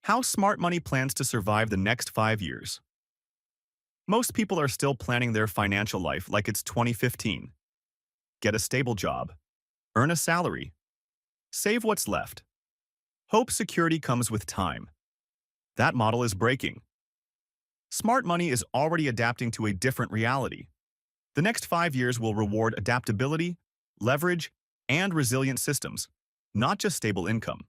How smart money plans to survive the next 5 years. Most people are still planning their financial life like it's 2015. Get a stable job. Earn a salary. Save what's left. Hope security comes with time. That model is breaking. Smart money is already adapting to a different reality. The next 5 years will reward adaptability, leverage, and resilient systems, not just stable income.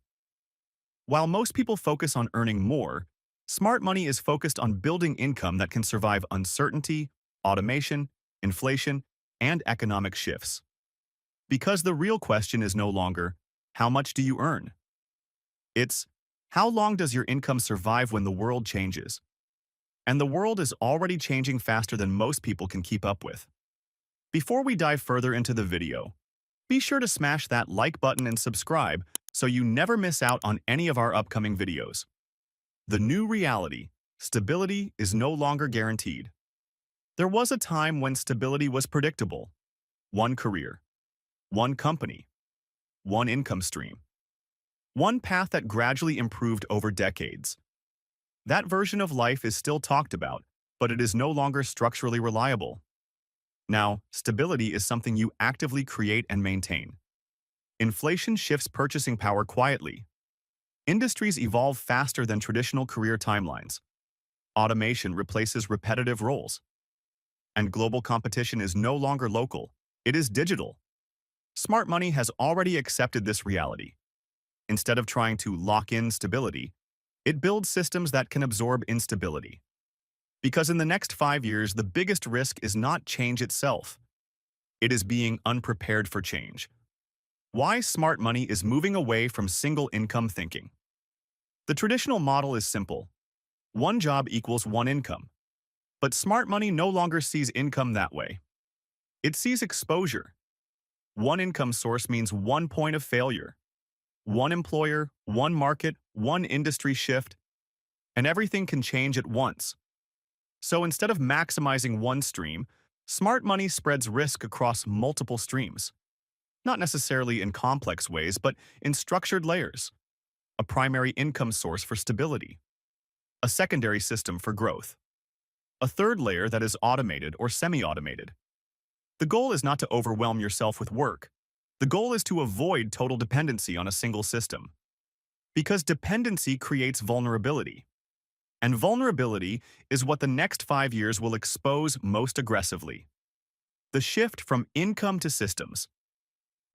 While most people focus on earning more, smart money is focused on building income that can survive uncertainty, automation, inflation, and economic shifts. Because the real question is no longer, how much do you earn? It's, how long does your income survive when the world changes? And the world is already changing faster than most people can keep up with. Before we dive further into the video, be sure to smash that like button and subscribe so you never miss out on any of our upcoming videos. The new reality, stability is no longer guaranteed. There was a time when stability was predictable. One career, one company, one income stream, one path that gradually improved over decades. That version of life is still talked about, but it is no longer structurally reliable. Now, stability is something you actively create and maintain. Inflation shifts purchasing power quietly. Industries evolve faster than traditional career timelines. Automation replaces repetitive roles. And global competition is no longer local, it is digital. Smart money has already accepted this reality. Instead of trying to lock in stability, it builds systems that can absorb instability. Because in the next 5 years, the biggest risk is not change itself. It is being unprepared for change. Why smart money is moving away from single income thinking. The traditional model is simple. One job equals one income. But smart money no longer sees income that way. It sees exposure. One income source means one point of failure. One employer, one market, one industry shift, and everything can change at once. So instead of maximizing one stream, smart money spreads risk across multiple streams. Not necessarily in complex ways, but in structured layers. A primary income source for stability. A secondary system for growth. A third layer that is automated or semi-automated. The goal is not to overwhelm yourself with work. The goal is to avoid total dependency on a single system. Because dependency creates vulnerability. And vulnerability is what the next 5 years will expose most aggressively. The shift from income to systems.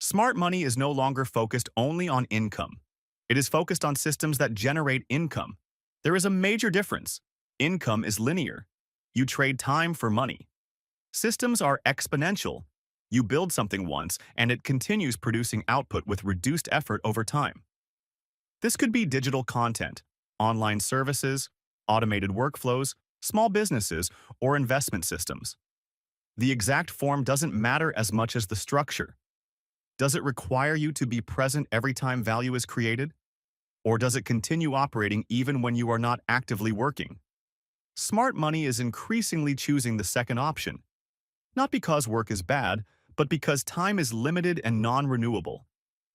Smart money is no longer focused only on income. It is focused on systems that generate income. There is a major difference. Income is linear. You trade time for money. Systems are exponential. You build something once, and it continues producing output with reduced effort over time. This could be digital content, online services, automated workflows, small businesses, or investment systems. The exact form doesn't matter as much as the structure. Does it require you to be present every time value is created? Or does it continue operating even when you are not actively working? Smart money is increasingly choosing the second option. Not because work is bad, but because time is limited and non-renewable.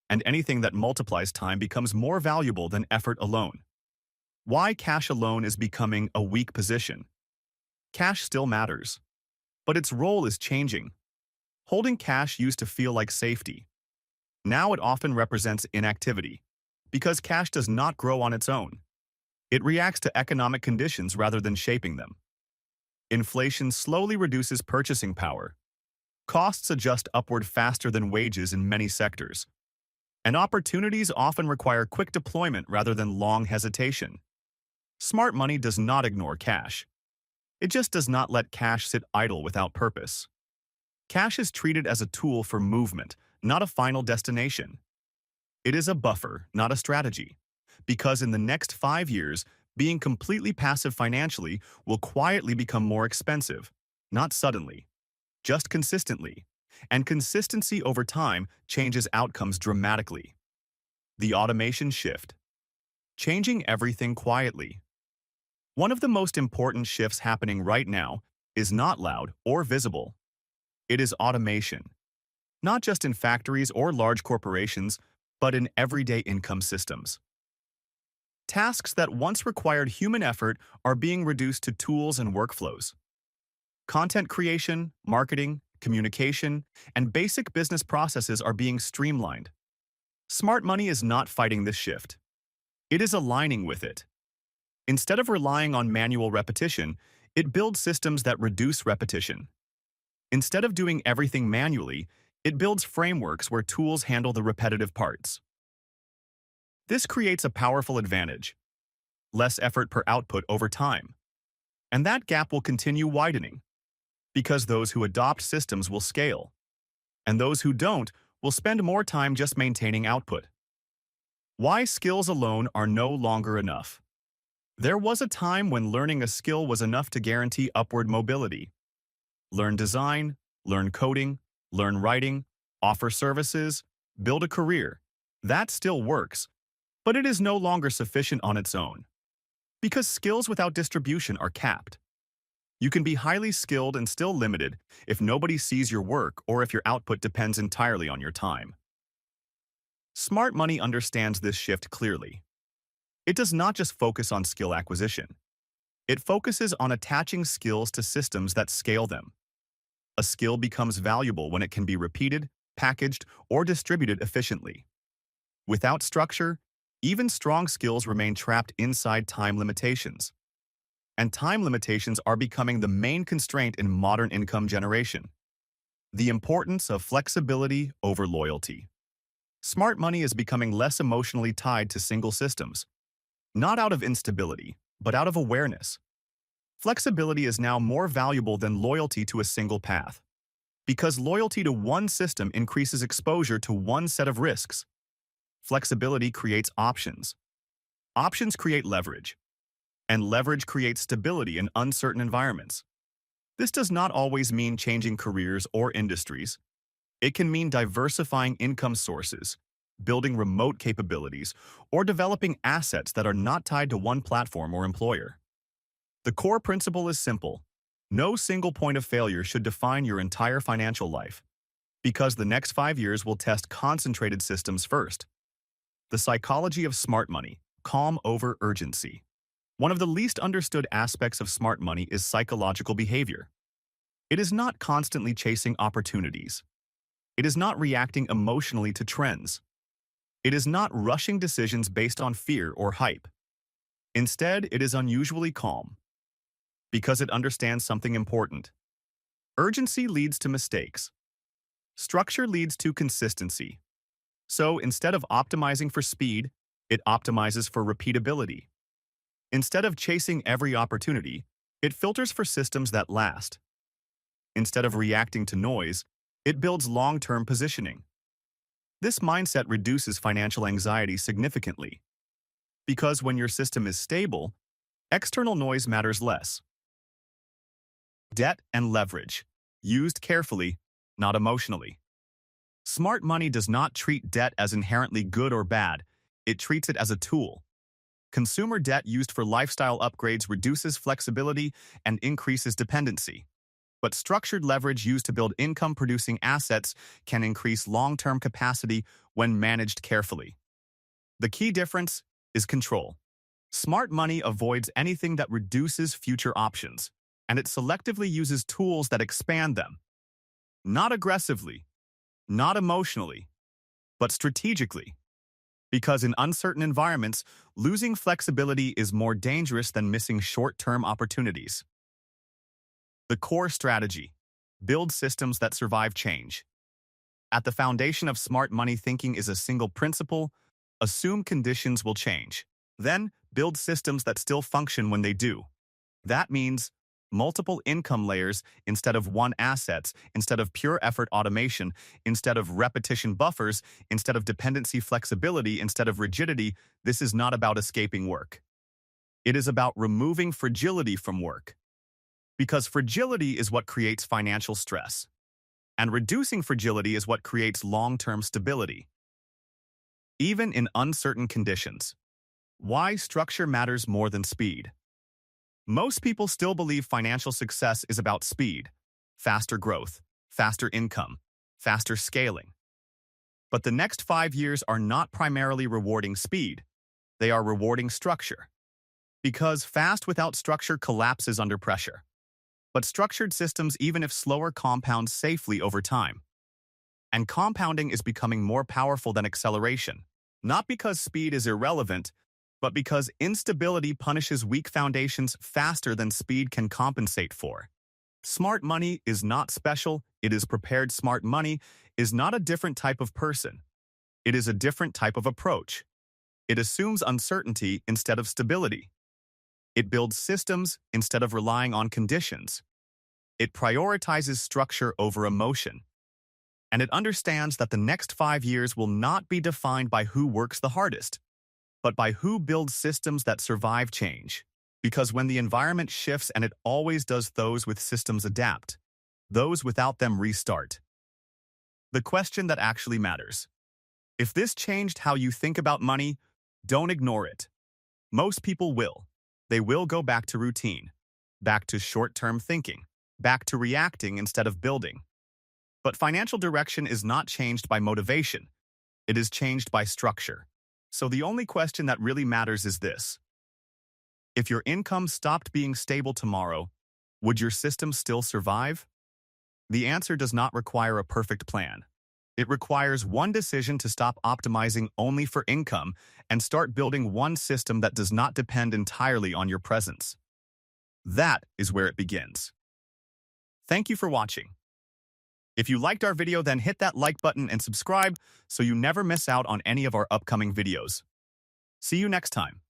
And anything that multiplies time becomes more valuable than effort alone. Why cash alone is becoming a weak position. Cash still matters, but its role is changing. Holding cash used to feel like safety. Now it often represents inactivity, because cash does not grow on its own. It reacts to economic conditions rather than shaping them. Inflation slowly reduces purchasing power. Costs adjust upward faster than wages in many sectors. And opportunities often require quick deployment rather than long hesitation. Smart money does not ignore cash. It just does not let cash sit idle without purpose. Cash is treated as a tool for movement, not a final destination. It is a buffer, not a strategy. Because in the next 5 years, being completely passive financially will quietly become more expensive, not suddenly, just consistently. And consistency over time changes outcomes dramatically. The automation shift. Changing everything quietly. One of the most important shifts happening right now is not loud or visible. It is automation. Not just in factories or large corporations, but in everyday income systems. Tasks that once required human effort are being reduced to tools and workflows. Content creation, marketing, communication, and basic business processes are being streamlined. Smart money is not fighting this shift. It is aligning with it. Instead of relying on manual repetition, it builds systems that reduce repetition. Instead of doing everything manually, it builds frameworks where tools handle the repetitive parts. This creates a powerful advantage: less effort per output over time. And that gap will continue widening, because those who adopt systems will scale, and those who don't will spend more time just maintaining output. Why skills alone are no longer enough. There was a time when learning a skill was enough to guarantee upward mobility. Learn design, learn coding, learn writing, offer services, build a career. That still works, but it is no longer sufficient on its own. Because skills without distribution are capped. You can be highly skilled and still limited if nobody sees your work or if your output depends entirely on your time. Smart money understands this shift clearly. It does not just focus on skill acquisition. It focuses on attaching skills to systems that scale them. A skill becomes valuable when it can be repeated, packaged, or distributed efficiently. Without structure, even strong skills remain trapped inside time limitations. And time limitations are becoming the main constraint in modern income generation. The importance of flexibility over loyalty. Smart money is becoming less emotionally tied to single systems, not out of instability, but out of awareness. Flexibility is now more valuable than loyalty to a single path, because loyalty to one system increases exposure to one set of risks. Flexibility creates options. Options create leverage, and leverage creates stability in uncertain environments. This does not always mean changing careers or industries. It can mean diversifying income sources, building remote capabilities, or developing assets that are not tied to one platform or employer. The core principle is simple. No single point of failure should define your entire financial life, because the next 5 years will test concentrated systems first. The psychology of smart money: calm over urgency. One of the least understood aspects of smart money is psychological behavior. It is not constantly chasing opportunities. It is not reacting emotionally to trends. It is not rushing decisions based on fear or hype. Instead, it is unusually calm, because it understands something important. Urgency leads to mistakes. Structure leads to consistency. So instead of optimizing for speed, it optimizes for repeatability. Instead of chasing every opportunity, it filters for systems that last. Instead of reacting to noise, it builds long-term positioning. This mindset reduces financial anxiety significantly, because when your system is stable, external noise matters less. Debt and leverage, used carefully, not emotionally. Smart money does not treat debt as inherently good or bad. It treats it as a tool. Consumer debt used for lifestyle upgrades reduces flexibility and increases dependency. But structured leverage used to build income-producing assets can increase long-term capacity when managed carefully. The key difference is control. Smart money avoids anything that reduces future options, and it selectively uses tools that expand them. Not aggressively, not emotionally, but strategically. Because in uncertain environments, losing flexibility is more dangerous than missing short-term opportunities. The core strategy: build systems that survive change. At the foundation of smart money thinking is a single principle: assume conditions will change. Then, build systems that still function when they do. That means multiple income layers instead of one assets, instead of pure effort automation, instead of repetition buffers, instead of dependency flexibility, instead of rigidity. This is not about escaping work. It is about removing fragility from work. Because fragility is what creates financial stress, and reducing fragility is what creates long-term stability. Even in uncertain conditions. Why structure matters more than speed. Most people still believe financial success is about speed, faster growth, faster income, faster scaling. But the next 5 years are not primarily rewarding speed. They are rewarding structure. Because fast without structure collapses under pressure. But structured systems, even if slower, compound safely over time. And compounding is becoming more powerful than acceleration. Not because speed is irrelevant, but because instability punishes weak foundations faster than speed can compensate for. Smart money is not special, it is prepared. Smart money is not a different type of person. It is a different type of approach. It assumes uncertainty instead of stability. It builds systems instead of relying on conditions. It prioritizes structure over emotion. And it understands that the next 5 years will not be defined by who works the hardest, but by who builds systems that survive change. Because when the environment shifts, and it always does, those with systems adapt. Those without them restart. The question that actually matters. If this changed how you think about money, don't ignore it. Most people will. They will go back to routine, back to short-term thinking, back to reacting instead of building. But financial direction is not changed by motivation. It is changed by structure. So the only question that really matters is this. If your income stopped being stable tomorrow, would your system still survive? The answer does not require a perfect plan. It requires one decision to stop optimizing only for income and start building one system that does not depend entirely on your presence. That is where it begins. Thank you for watching. If you liked our video, then hit that like button and subscribe so you never miss out on any of our upcoming videos. See you next time.